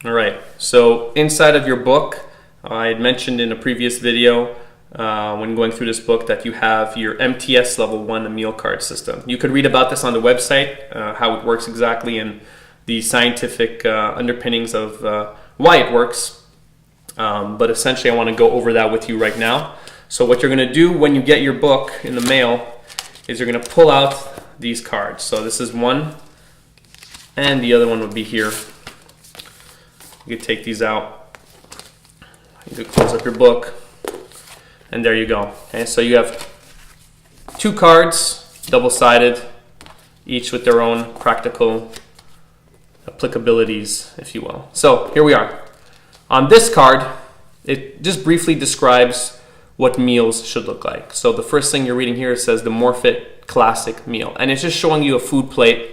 All right, so inside of your book, I had mentioned in a previous video when going through this book that you have your MTS level 1 meal card system. You could read about this on the website, how it works exactly and the scientific underpinnings of why it works. But essentially I want to go over that with you right now. So what you're going to do when you get your book in the mail is you're going to pull out these cards. So this is one and the other one would be here. You could take these out. You could close up your book and there you go. Okay, so you have two cards, double-sided, each with their own practical applicabilities, if you will. So here we are. On this card, it just briefly describes what meals should look like. So the first thing you're reading here, it says the Morphit Classic Meal. And it's just showing you a food plate.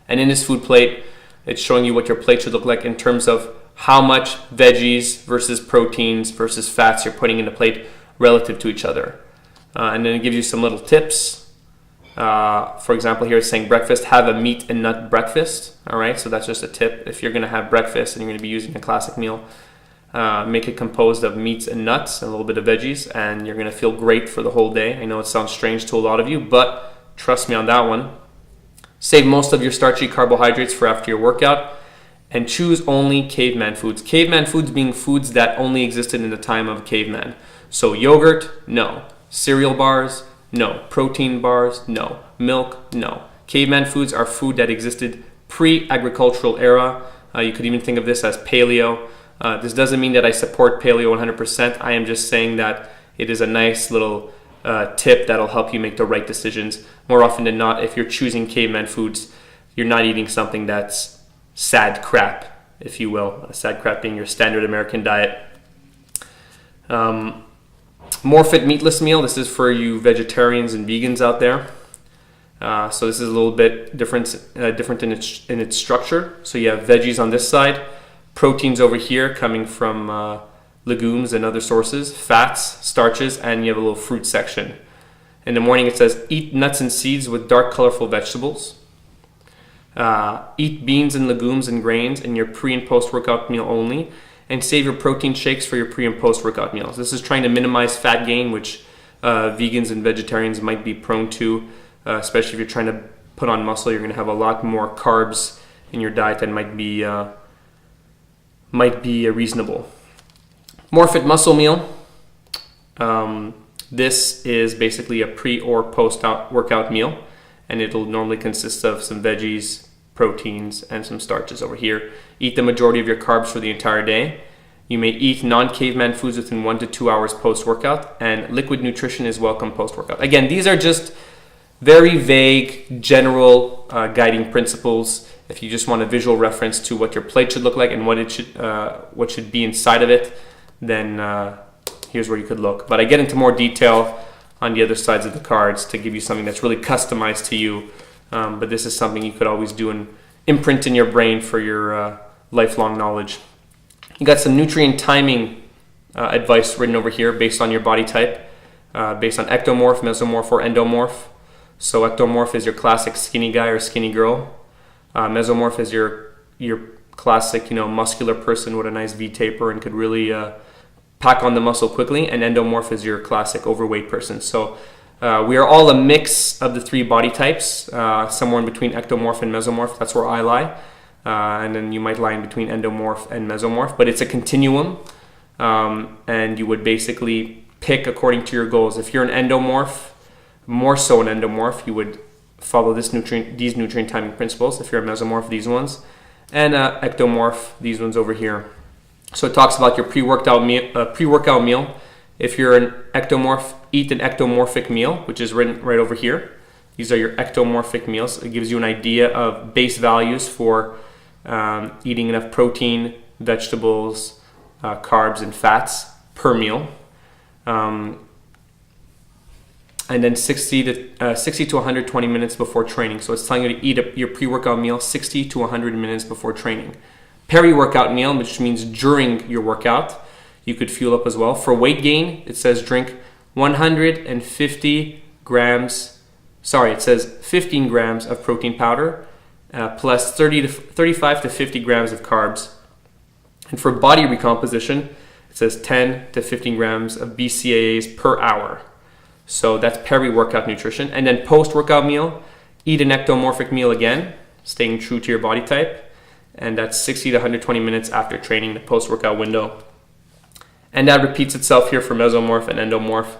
And in this food plate, it's showing you what your plate should look like in terms of how much veggies versus proteins versus fats you're putting in the plate relative to each other. And then it gives you some little tips. For example, here it's saying breakfast, have a meat and nut breakfast. All right, so that's just a tip. If you're going to have breakfast and you're going to be using a classic meal, make it composed of meats and nuts and a little bit of veggies, and you're going to feel great for the whole day. I know it sounds strange to a lot of you, but trust me on that one. Save most of your starchy carbohydrates for after your workout, and choose only caveman foods. Caveman foods being foods that only existed in the time of caveman. So yogurt, no. Cereal bars, no. Protein bars, no. Milk, no. Caveman foods are food that existed pre-agricultural era. You could even think of this as paleo. This doesn't mean that I support paleo 100%. I am just saying that it is a nice little tip that'll help you make the right decisions. More often than not, if you're choosing caveman foods, you're not eating something that's sad crap, if you will. Sad crap being your standard American diet. Morphit Meatless Meal. This is for you vegetarians and vegans out there. So this is a little bit different in its structure. So you have veggies on this side, proteins over here coming from legumes and other sources, fats, starches, and you have a little fruit section. In the morning it says eat nuts and seeds with dark colorful vegetables. Eat beans and legumes and grains in your pre and post workout meal only, and save your protein shakes for your pre and post workout meals. This is trying to minimize fat gain, which vegans and vegetarians might be prone to, especially if you're trying to put on muscle. You're going to have a lot more carbs in your diet than might be reasonable. Morphit Muscle Meal. This is basically a pre or post workout meal, and it'll normally consist of some veggies, proteins, and some starches over here. Eat the majority of your carbs for the entire day. You may eat non-caveman foods within 1 to 2 hours post-workout, and liquid nutrition is welcome post-workout. Again, these are just very vague, general guiding principles. If you just want a visual reference to what your plate should look like and what should be inside of it, then here's where you could look. But I get into more detail on the other sides of the cards to give you something that's really customized to you. But this is something you could always do and imprint in your brain for your lifelong knowledge. You got some nutrient timing advice written over here based on your body type, based on ectomorph, mesomorph, or endomorph. So ectomorph is your classic skinny guy or skinny girl. Mesomorph is your classic, muscular person with a nice V taper and could really pack on the muscle quickly. And endomorph is your classic overweight person. So we are all a mix of the three body types, somewhere in between ectomorph and mesomorph. That's where I lie. And then you might lie in between endomorph and mesomorph. But it's a continuum, and you would basically pick according to your goals. If you're an endomorph, more so an endomorph, you would follow these nutrient timing principles. If you're a mesomorph, these ones. And ectomorph, these ones over here. So it talks about your pre-workout meal. If you're an ectomorph, eat an ectomorphic meal, which is written right over here. These are your ectomorphic meals. It gives you an idea of base values for eating enough protein, vegetables, carbs, and fats per meal. And then 60 to 120 minutes before training. So it's telling you to eat your pre-workout meal 60 to 100 minutes before training. Peri-workout meal, which means during your workout, you could fuel up as well. For weight gain, it says drink 150 grams, it says 15 grams of protein powder, plus 35 to 50 grams of carbs And for body recomposition, it says 10 to 15 grams of BCAAs per hour. So that's peri-workout nutrition. And then post-workout meal, eat an ectomorphic meal again, staying true to your body type. And that's 60 to 120 minutes after training, the post-workout window. And that repeats itself here for mesomorph and endomorph,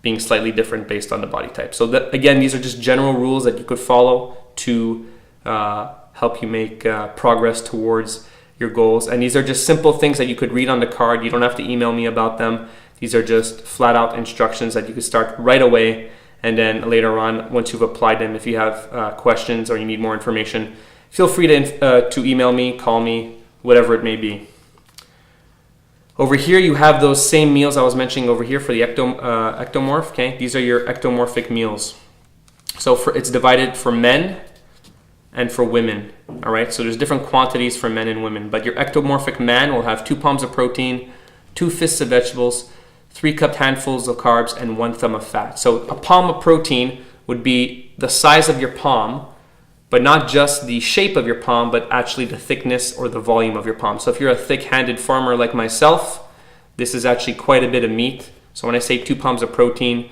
being slightly different based on the body type. So again, these are just general rules that you could follow to help you make progress towards your goals. And these are just simple things that you could read on the card. You don't have to email me about them. These are just flat out instructions that you could start right away. And then later on, once you've applied them, if you have questions or you need more information, feel free to email me, call me, whatever it may be. Over here, you have those same meals I was mentioning over here for the ectomorph. Okay, these are your ectomorphic meals. So it's divided for men and for women. All right, so there's different quantities for men and women. But your ectomorphic man will have 2 palms of protein, 2 fists of vegetables, 3 cupped handfuls of carbs, and 1 thumb of fat. So a palm of protein would be the size of your palm, but not just the shape of your palm, but actually the thickness or the volume of your palm. So if you're a thick-handed farmer like myself, this is actually quite a bit of meat. So when I say 2 palms of protein,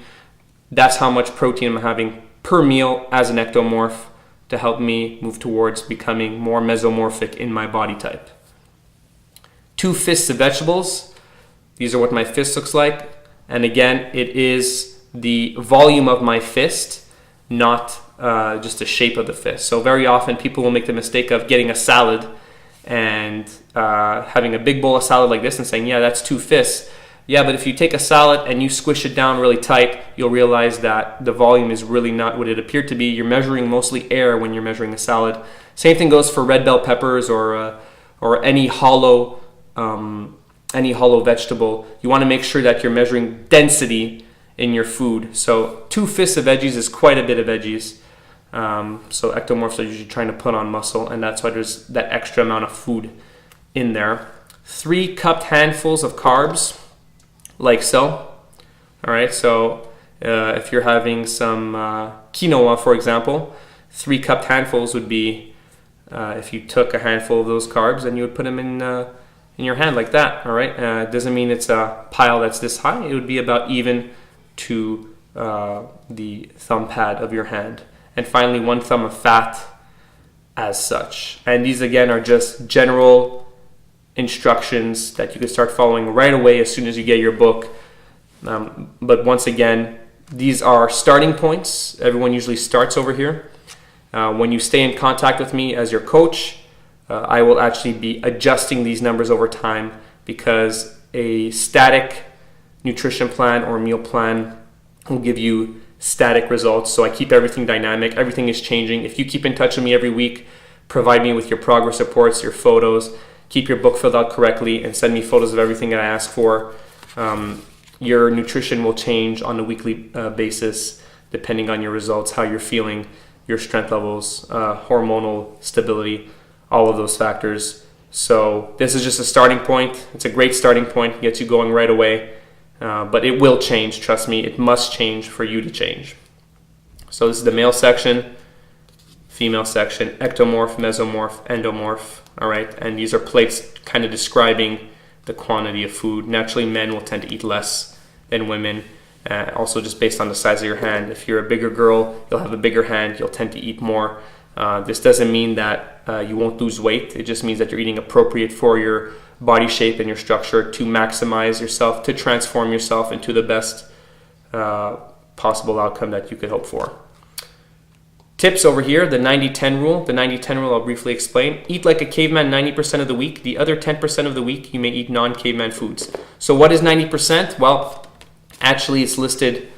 that's how much protein I'm having per meal as an ectomorph to help me move towards becoming more mesomorphic in my body type. 2 fists of vegetables. These are what my fist looks like. And again, it is the volume of my fist, not just the shape of the fist. So very often people will make the mistake of getting a salad and having a big bowl of salad like this and saying, yeah, that's 2 fists. Yeah, but if you take a salad and you squish it down really tight, you'll realize that the volume is really not what it appeared to be. You're measuring mostly air when you're measuring a salad. Same thing goes for red bell peppers or any hollow vegetable. You want to make sure that you're measuring density in your food. So 2 fists of veggies is quite a bit of veggies. So ectomorphs are usually trying to put on muscle, and that's why there's that extra amount of food in there. 3 cupped handfuls of carbs, like so. All right, so if you're having some quinoa, for example, 3 cupped handfuls would be if you took a handful of those carbs and you would put them in your hand like that. All right, it doesn't mean it's a pile that's this high. It would be about even to the thumb pad of your hand. And finally, 1 thumb of fat as such. And these again are just general instructions that you can start following right away as soon as you get your book. But once again, these are starting points. Everyone usually starts over here. When you stay in contact with me as your coach, I will actually be adjusting these numbers over time, because a static nutrition plan or meal plan will give you static results. So I keep everything dynamic. Everything is changing. If you keep in touch with me every week, provide me with your progress reports, your photos, keep your book filled out correctly, and send me photos of everything that I ask for, your nutrition will change on a weekly basis depending on your results, how you're feeling, your strength levels, hormonal stability, all of those factors. So this is just a starting point. It's a great starting point. It gets you going right away. But it will change, trust me. It must change for you to change. So this is the male section, female section, ectomorph, mesomorph, endomorph. All right, and these are plates kind of describing the quantity of food. Naturally, men will tend to eat less than women. Also, just based on the size of your hand. If you're a bigger girl, you'll have a bigger hand. You'll tend to eat more. This doesn't mean that you won't lose weight. It just means that you're eating appropriate for your body shape and your structure to maximize yourself, to transform yourself into the best possible outcome that you could hope for. Tips over here, the 90-10 rule. The 90-10 rule I'll briefly explain. Eat like a caveman 90% of the week. The other 10% of the week, you may eat non-caveman foods. So what is 90%? Well, actually it's listed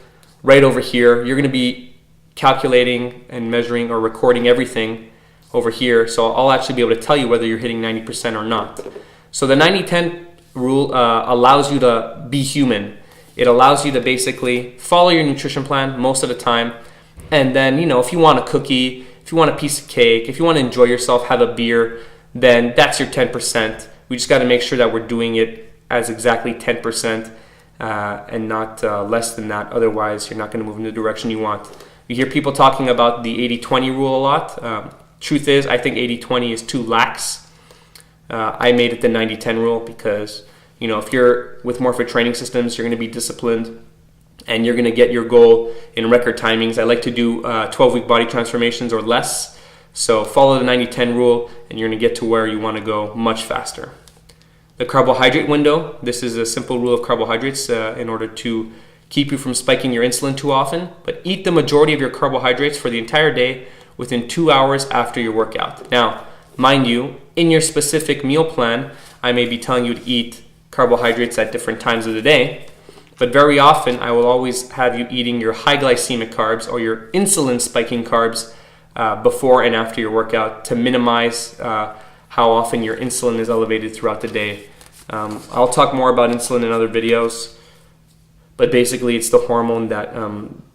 right over here. You're going to be calculating and measuring or recording everything over here. So I'll actually be able to tell you whether you're hitting 90% or not. So the 90-10 rule allows you to be human. It allows you to basically follow your nutrition plan most of the time. And then, if you want a cookie, if you want a piece of cake, if you want to enjoy yourself, have a beer, then that's your 10%. We just got to make sure that we're doing it as exactly 10% and not less than that. Otherwise, you're not going to move in the direction you want. You hear people talking about the 80-20 rule a lot. Truth is, I think 80-20 is too lax. I made it the 90-10 rule because, if you're with Morphic Training Systems, you're going to be disciplined and you're going to get your goal in record timings. I like to do 12-week body transformations or less. So follow the 90-10 rule and you're going to get to where you want to go much faster. The carbohydrate window. This is a simple rule of carbohydrates in order to keep you from spiking your insulin too often. But eat the majority of your carbohydrates for the entire day within 2 hours after your workout. Now, mind you, in your specific meal plan, I may be telling you to eat carbohydrates at different times of the day. But very often, I will always have you eating your high glycemic carbs or your insulin spiking carbs before and after your workout to minimize how often your insulin is elevated throughout the day. I'll talk more about insulin in other videos, but basically it's the hormone that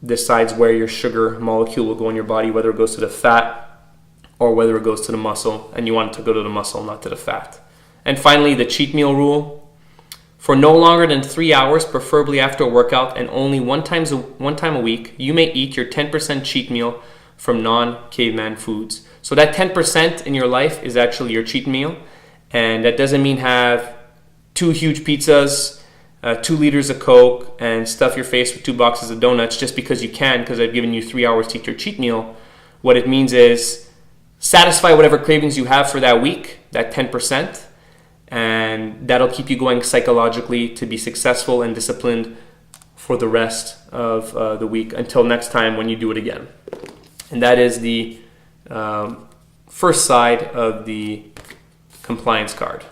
decides where your sugar molecule will go in your body, whether it goes to the fat or whether it goes to the muscle, and you want it to go to the muscle, not to the fat. And finally, the cheat meal rule. For no longer than 3 hours, preferably after a workout, and only one time a week, you may eat your 10% cheat meal from non-caveman foods. So that 10% in your life is actually your cheat meal, and that doesn't mean have 2 huge pizzas, 2 liters of Coke, and stuff your face with 2 boxes of donuts just because you can, because I've given you 3 hours to eat your cheat meal. What it means is satisfy whatever cravings you have for that week, that 10%, and that'll keep you going psychologically to be successful and disciplined for the rest of the week until next time when you do it again. And that is the first side of the compliance card.